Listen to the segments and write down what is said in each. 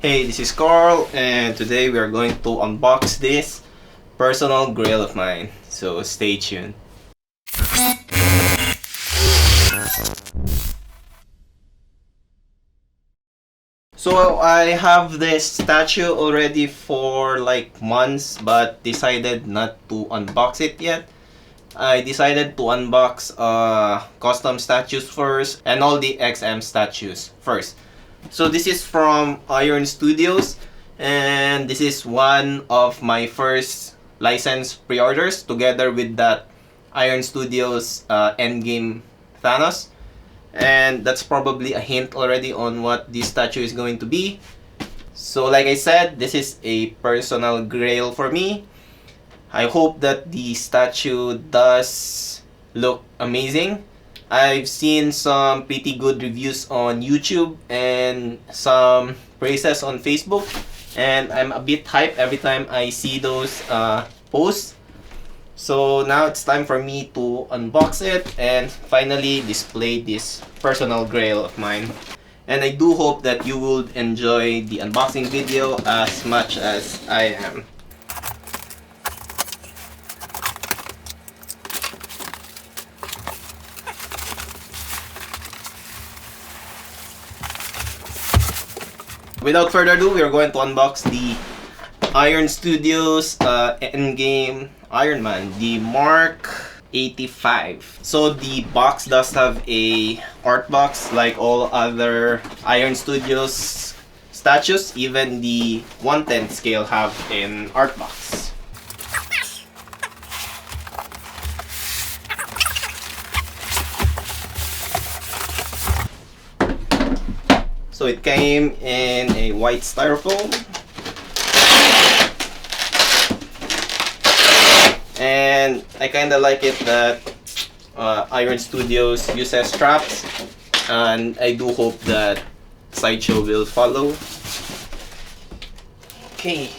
Hey, this is Carl, and today we are going to unbox this personal grail of mine. So stay tuned. So I have this statue already for like months, but decided not to unbox it yet. I decided to unbox custom statues first and all the XM statues first. So this is from Iron Studios, and this is one of my first licensed pre-orders together with that Iron Studios Endgame Thanos. And that's probably a hint already on what this statue is going to be. So like I said, this is a personal grail for me. I hope that the statue does look amazing. I've seen some pretty good reviews on YouTube and some praises on Facebook, and I'm a bit hyped every time I see those posts. So now it's time for me to unbox it and finally display this personal grail of mine. And I do hope that you would enjoy the unboxing video as much as I am. Without further ado, we are going to unbox the Iron Studios Endgame Iron Man, the Mark 85. So the box does have a art box like all other Iron Studios statues. Even the 1/10 scale have an art box. So it came in a white styrofoam. And I kind of like it that Iron Studios uses straps, and I do hope that Sideshow will follow. Okay,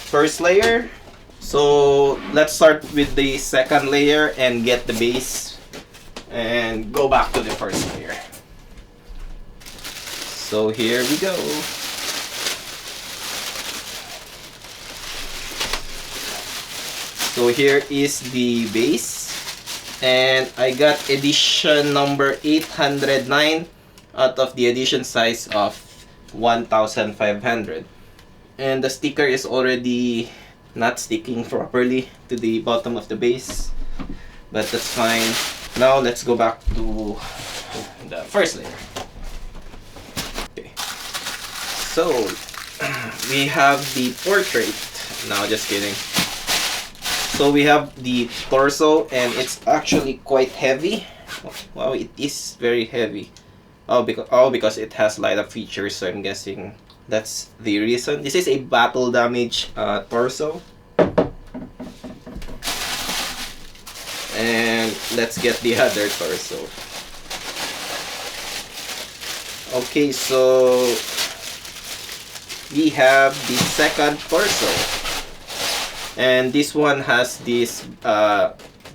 first layer. So let's start with the second layer and get the base and go back to the first layer. So here we go. So here is the base, and I got edition number 809 out of the edition size of 1500. And the sticker is already not sticking properly to the bottom of the base, but that's fine. Now let's go back to the first layer. So, we have the portrait. No, just kidding. So we have the torso, and it's actually quite heavy. Wow, it is very heavy. Because it has light up features, so I'm guessing that's the reason. This is a battle damage torso. And let's get the other torso. Okay, so we have the second torso, and this one has these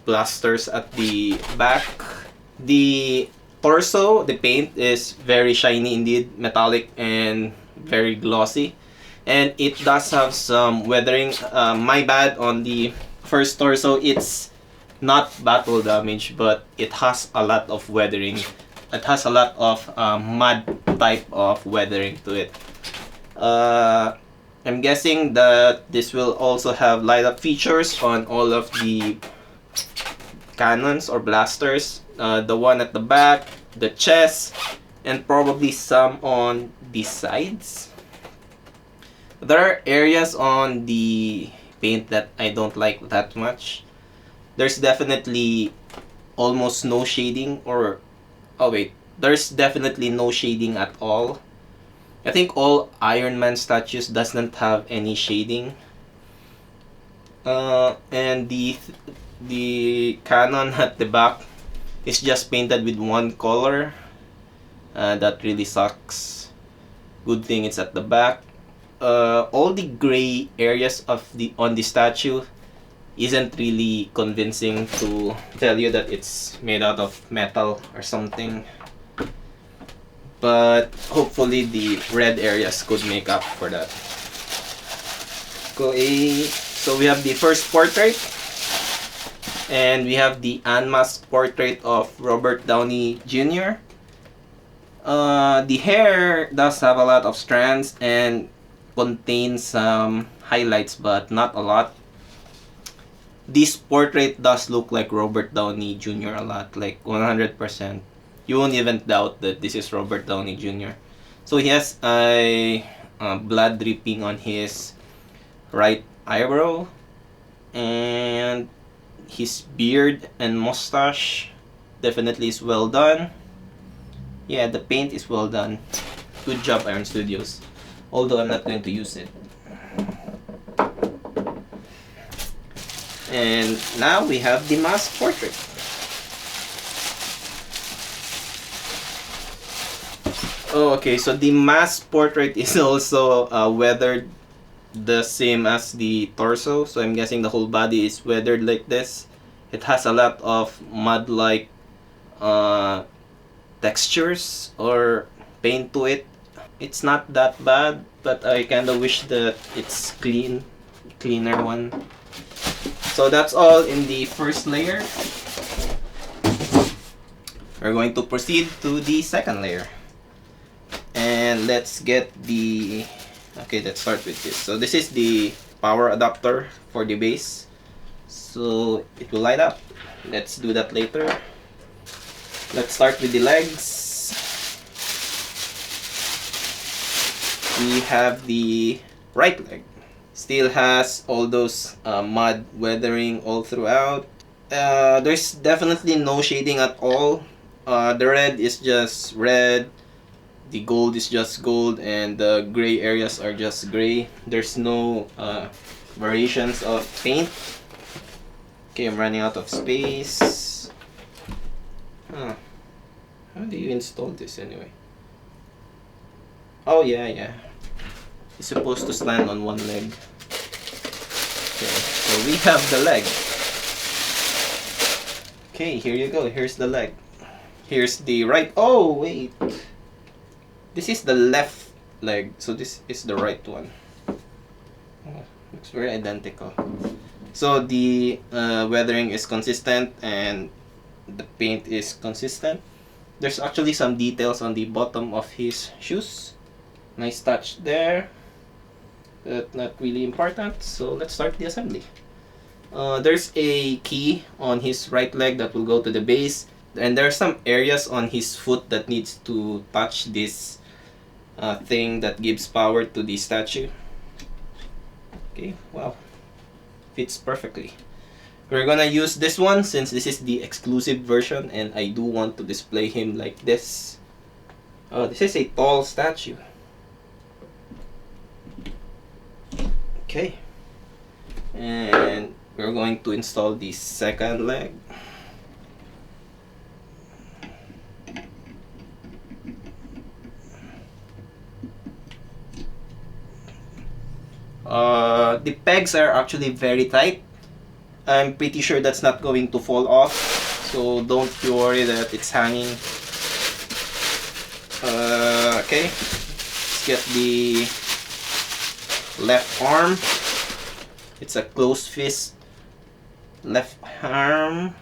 blasters at the back. The torso, the paint is very shiny indeed, metallic and very glossy, and it does have some weathering. My bad on the first torso, it's not battle damage, but it has a lot of weathering. It has a lot of mud type of weathering to it. I'm guessing that this will also have light up features on all of the cannons or blasters. The one at the back, the chest, and probably some on the sides. There are areas on the paint that I don't like that much. There's definitely almost no shading, or oh wait, there's definitely no shading at all. I think all Iron Man statues doesn't have any shading. And the cannon at the back is just painted with one color. That really sucks. Good thing it's at the back. All the gray areas of on the statue isn't really convincing to tell you that it's made out of metal or something. but hopefully the red areas could make up for that. Okay, so we have the first portrait, and we have the unmasked portrait of Robert Downey Jr. The hair does have a lot of strands and contains some highlights, but not a lot. This portrait does look like Robert Downey Jr. a lot, like 100%. You won't even doubt that this is Robert Downey Jr. So he has a blood dripping on his right eyebrow, and his beard and mustache definitely is well done. Yeah, the paint is well done. Good job, Iron Studios. Although I'm not going to use it. And now we have the mask portrait. Oh, okay, so the mask portrait is also weathered the same as the torso. So I'm guessing the whole body is weathered like this. It has a lot of mud-like textures or paint to it. It's not that bad, but I kind of wish that it's cleaner one. So that's all in the first layer. We're going to proceed to the second layer. And let's get the... Okay, let's start with this. So this is the power adapter for the base. So it will light up. Let's do that later. Let's start with the legs. We have the right leg. Still has all those mud weathering all throughout. There's definitely no shading at all. The red is just red. The gold is just gold, and the gray areas are just gray. There's no variations of paint. Okay, I'm running out of space. How do you install this anyway? Oh yeah. It's supposed to stand on one leg. Okay, so we have the leg. Okay, here you go. Here's the leg. Here's the right. Oh wait. This is the left leg, so this is the right one. Oh, looks very identical. So the weathering is consistent and the paint is consistent. There's actually some details on the bottom of his shoes. Nice touch there, but not really important. So let's start the assembly. There's a key on his right leg that will go to the base, and there are some areas on his foot that needs to touch this thing that gives power to the statue. Okay, wow, fits perfectly. We're gonna use this one since this is the exclusive version, and I do want to display him like this. Oh, this is a tall statue. Okay, and we're going to install the second leg. The pegs are actually very tight. I'm pretty sure that's not going to fall off, so don't you worry that it's hanging. Okay, let's get the left arm. It's a closed fist left arm.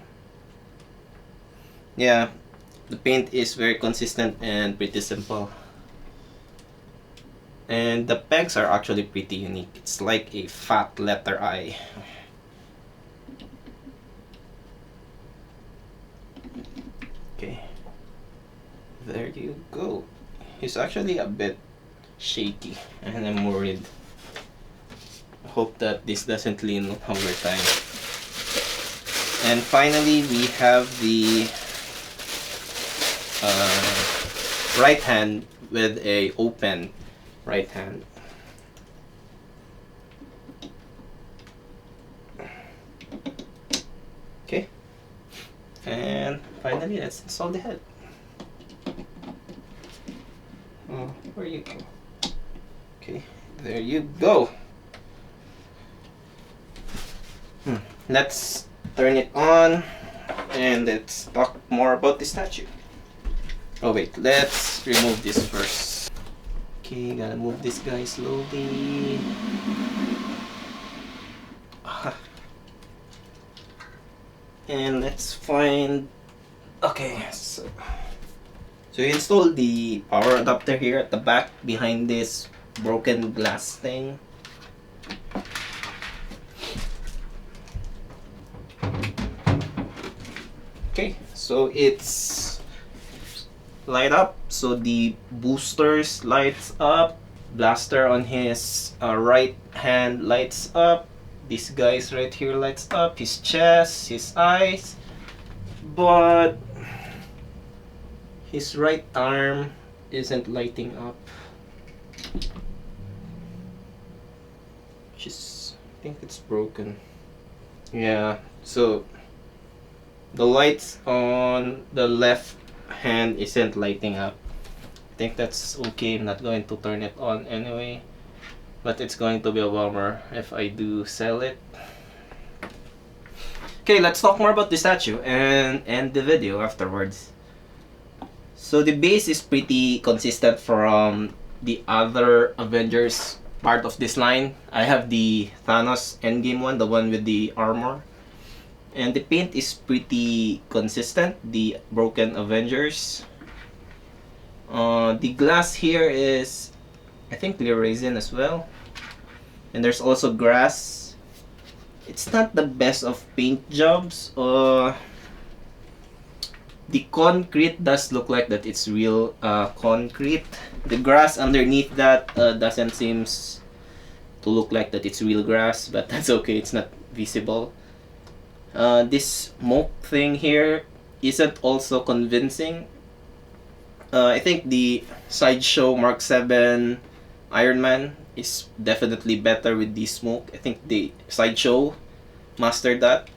Yeah, the paint is very consistent and pretty simple. And the pegs are actually pretty unique. It's like a fat letter I. Okay, there you go. He's actually a bit shaky, and I'm worried. I hope that this doesn't lean over time. And finally, we have the right hand with a open right hand. Okay, and finally let's install the head. Oh, where you go? Okay, there you go. Let's turn it on and let's talk more about the statue. Oh wait, let's let's remove this first. Okay, gotta move this guy slowly. And let's find. Okay, so you install the power adapter here at the back behind this broken glass thing. Okay, so it's light up. So the boosters lights up. Blaster on his right hand lights up. This guy's right here lights up. His chest, his eyes. But his right arm isn't lighting up. I think it's broken. Yeah, so the lights on the left hand isn't lighting up. I think that's okay. I'm not going to turn it on anyway. But it's going to be a bummer if I do sell it. Okay, let's talk more about the statue and end the video afterwards. So the base is pretty consistent from the other Avengers part of this line. I have the Thanos Endgame one, the one with the armor. And the paint is pretty consistent, the broken Avengers. The glass here is, I think, clear resin as well. And there's also grass. It's not the best of paint jobs. The concrete does look like that it's real concrete. The grass underneath that doesn't seem to look like that it's real grass, but that's okay, it's not visible. This smoke thing here isn't also convincing. I think the Sideshow Mark LXXXV Iron Man is definitely better with the smoke. I think the Sideshow mastered that.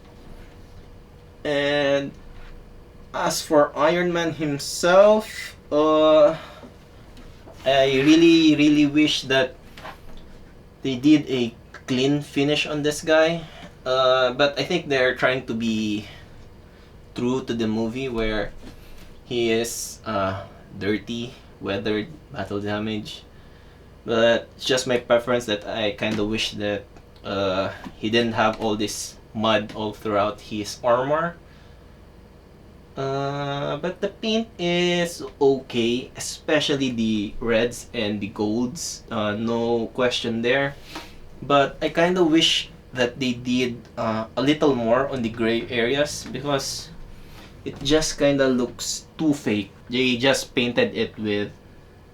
And as for Iron Man himself, I really wish that they did a clean finish on this guy. But I think they're trying to be true to the movie where he is dirty, weathered, battle damage. But it's just my preference that I kind of wish that he didn't have all this mud all throughout his armor. But the paint is okay, especially the reds and the golds. No question there. But I kind of wish that they did a little more on the gray areas because it just kind of looks too fake. They just painted it with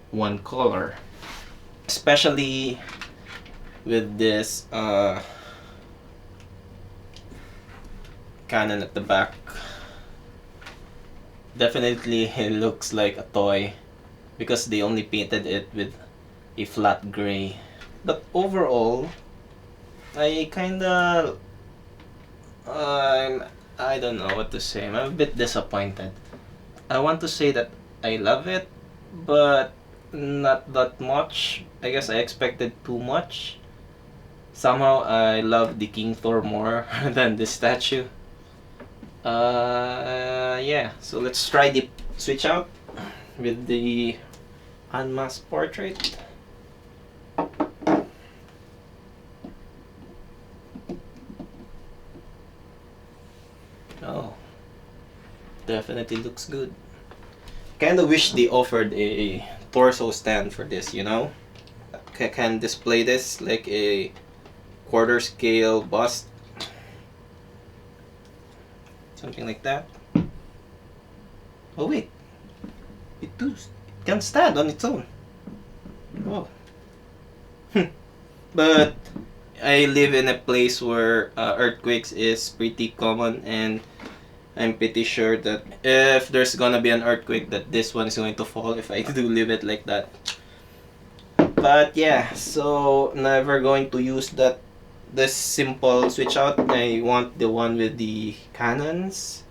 one color. Especially with this cannon at the back. Definitely it looks like a toy because they only painted it with a flat gray. But overall, I kinda I don't know what to say. I'm a bit disappointed. I want to say that I love it, but not that much. I guess I expected too much. Somehow I love the King Thor more than the statue. Yeah, so let's try the switch out with the unmasked portrait. Oh, definitely looks good. Kinda wish they offered a torso stand for this, you know? Can display this like a quarter scale bust. Something like that. Oh wait, it can stand on its own. Oh. But I live in a place where earthquakes is pretty common, and I'm pretty sure that if there's gonna be an earthquake, that this one is going to fall if I do leave it like that. But yeah, so never going to use this simple switch out. I want the one with the cannons,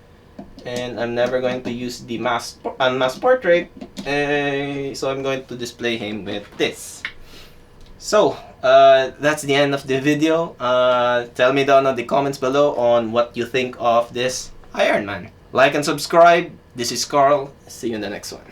and I'm never going to use the unmasked portrait. So I'm going to display him with this. So that's the end of the video. Tell me down in the comments below on what you think of this Iron Man. Like and subscribe. This is Carl. See you in the next one.